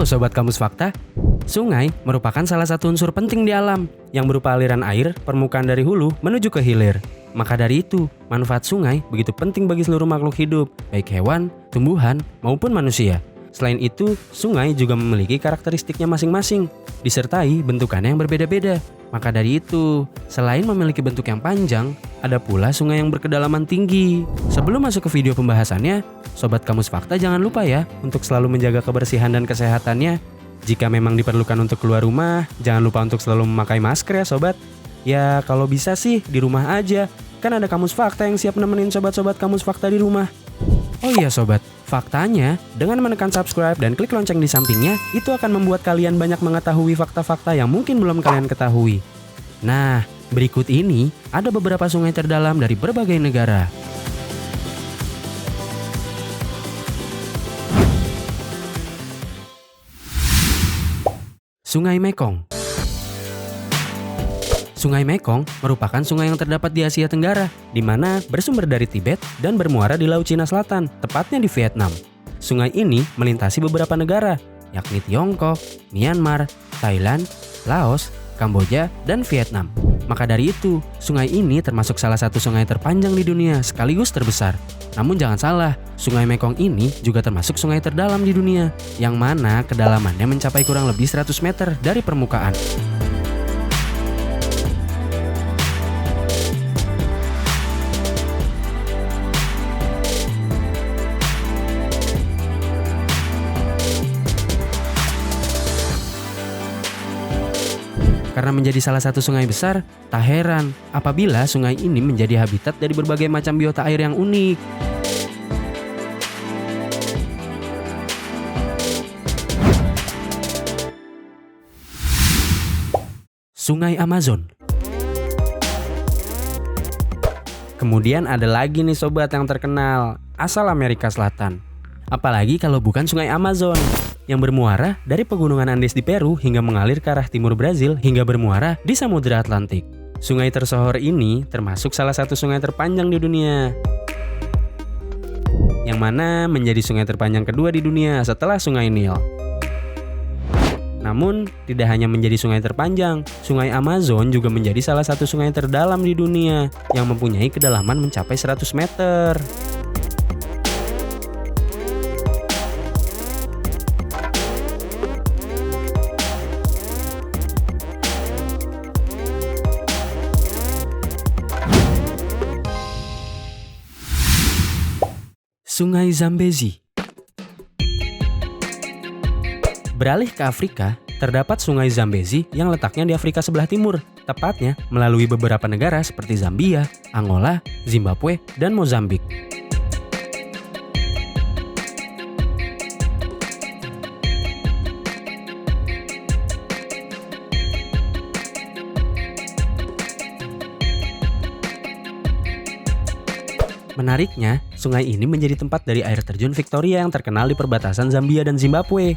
Halo Sobat Kamus Fakta. Sungai merupakan salah satu unsur penting di alam yang berupa aliran air permukaan dari hulu menuju ke hilir. Maka dari itu, manfaat sungai begitu penting bagi seluruh makhluk hidup, baik hewan, tumbuhan, maupun manusia. Selain itu, sungai juga memiliki karakteristiknya masing-masing, disertai bentukannya yang berbeda-beda. Maka dari itu, selain memiliki bentuk yang panjang, ada pula sungai yang berkedalaman tinggi. Sebelum masuk ke video pembahasannya, Sobat Kamus Fakta jangan lupa ya untuk selalu menjaga kebersihan dan kesehatannya. Jika memang diperlukan untuk keluar rumah, jangan lupa untuk selalu memakai masker ya Sobat. Ya kalau bisa sih di rumah aja, kan ada Kamus Fakta yang siap nemenin Sobat-Sobat Kamus Fakta di rumah. Oh iya Sobat, faktanya dengan menekan subscribe dan klik lonceng di sampingnya, itu akan membuat kalian banyak mengetahui fakta-fakta yang mungkin belum kalian ketahui. Nah, berikut ini ada beberapa sungai terdalam dari berbagai negara. Sungai Mekong. Sungai Mekong merupakan sungai yang terdapat di Asia Tenggara, di mana bersumber dari Tibet dan bermuara di Laut Cina Selatan, tepatnya di Vietnam. Sungai ini melintasi beberapa negara, yakni Tiongkok, Myanmar, Thailand, Laos, Kamboja, dan Vietnam. Maka dari itu, sungai ini termasuk salah satu sungai terpanjang di dunia sekaligus terbesar. Namun jangan salah, sungai Mekong ini juga termasuk sungai terdalam di dunia, yang mana kedalamannya mencapai kurang lebih 100 meter dari permukaan. Karena menjadi salah satu sungai besar, tak heran apabila sungai ini menjadi habitat dari berbagai macam biota air yang unik. Sungai Amazon. Kemudian ada lagi nih Sobat yang terkenal, asal Amerika Selatan. Apalagi kalau bukan Sungai Amazon, yang bermuara dari pegunungan Andes di Peru hingga mengalir ke arah timur Brazil hingga bermuara di Samudra Atlantik. Sungai tersohor ini termasuk salah satu sungai terpanjang di dunia, yang mana menjadi sungai terpanjang kedua di dunia setelah Sungai Nil. Namun, tidak hanya menjadi sungai terpanjang, Sungai Amazon juga menjadi salah satu sungai terdalam di dunia yang mempunyai kedalaman mencapai 100 meter. Sungai Zambezi. Beralih ke Afrika, terdapat Sungai Zambezi yang letaknya di Afrika sebelah timur, tepatnya melalui beberapa negara seperti Zambia, Angola, Zimbabwe, dan Mozambik. Menariknya, sungai ini menjadi tempat dari air terjun Victoria yang terkenal di perbatasan Zambia dan Zimbabwe.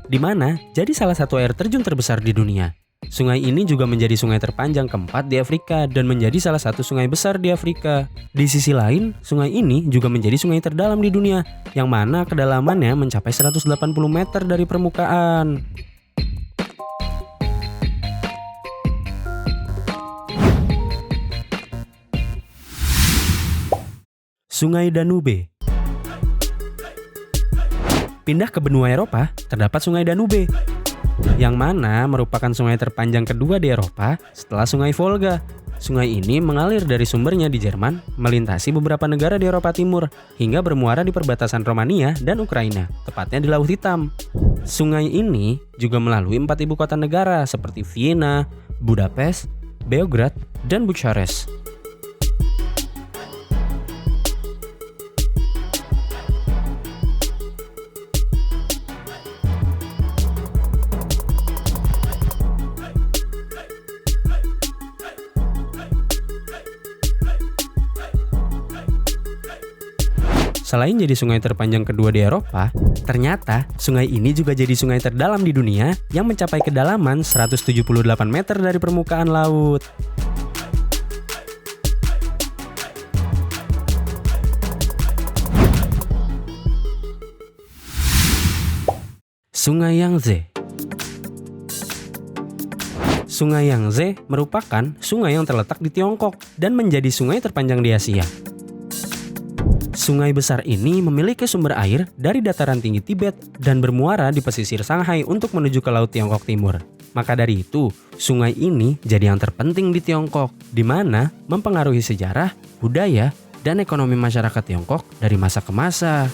Di mana jadi salah satu air terjun terbesar di dunia. Sungai ini juga menjadi sungai terpanjang keempat di Afrika dan menjadi salah satu sungai besar di Afrika. Di sisi lain, sungai ini juga menjadi sungai terdalam di dunia, yang mana kedalamannya mencapai 180 meter dari permukaan. Sungai Danube. Pindah ke benua Eropa, terdapat Sungai Danube, yang mana merupakan sungai terpanjang kedua di Eropa setelah Sungai Volga. Sungai ini mengalir dari sumbernya di Jerman, melintasi beberapa negara di Eropa Timur, hingga bermuara di perbatasan Romania dan Ukraina, tepatnya di Laut Hitam. Sungai ini juga melalui 4 ibu kota negara seperti Vienna, Budapest, Beograd, dan Bucharest. selain jadi sungai terpanjang kedua di Eropa, ternyata sungai ini juga jadi sungai terdalam di dunia yang mencapai kedalaman 178 meter dari permukaan laut. Sungai Yangtze. Sungai Yangtze merupakan sungai yang terletak di Tiongkok dan menjadi sungai terpanjang di Asia. Sungai besar ini memiliki sumber air dari dataran tinggi Tibet dan bermuara di pesisir Shanghai untuk menuju ke Laut Tiongkok Timur. Maka dari itu, sungai ini jadi yang terpenting di Tiongkok, di mana mempengaruhi sejarah, budaya, dan ekonomi masyarakat Tiongkok dari masa ke masa.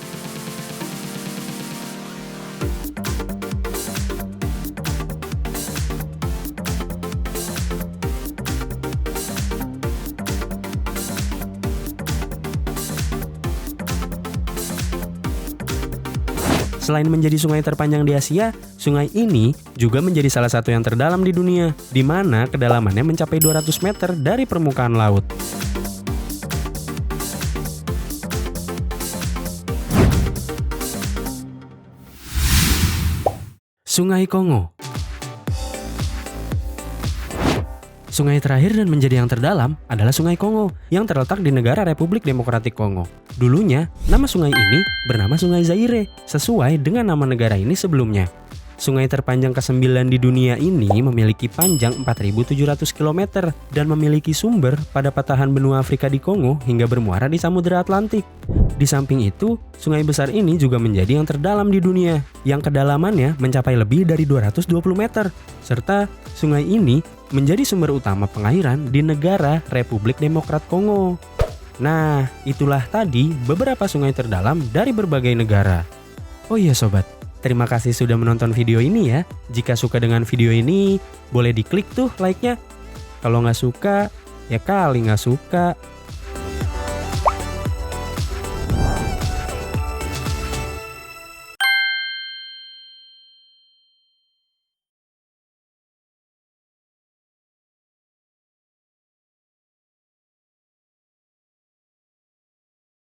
Selain menjadi sungai terpanjang di Asia, sungai ini juga menjadi salah satu yang terdalam di dunia, di mana kedalamannya mencapai 200 meter dari permukaan laut. Sungai Kongo. Sungai terakhir dan menjadi yang terdalam adalah Sungai Kongo yang terletak di negara Republik Demokratik Kongo. Dulunya, nama sungai ini bernama Sungai Zaire, sesuai dengan nama negara ini sebelumnya. Sungai terpanjang ke-9 di dunia ini memiliki panjang 4.700 km dan memiliki sumber pada patahan benua Afrika di Kongo hingga bermuara di Samudra Atlantik. Di samping itu, sungai besar ini juga menjadi yang terdalam di dunia, yang kedalamannya mencapai lebih dari 220 meter, serta sungai ini menjadi sumber utama pengairan di negara Republik Demokrat Kongo. Nah, itulah tadi beberapa sungai terdalam dari berbagai negara. Oh iya sobat, terima kasih sudah menonton video ini ya. Jika suka dengan video ini, boleh diklik tuh like-nya. Kalau nggak suka, ya kali nggak suka.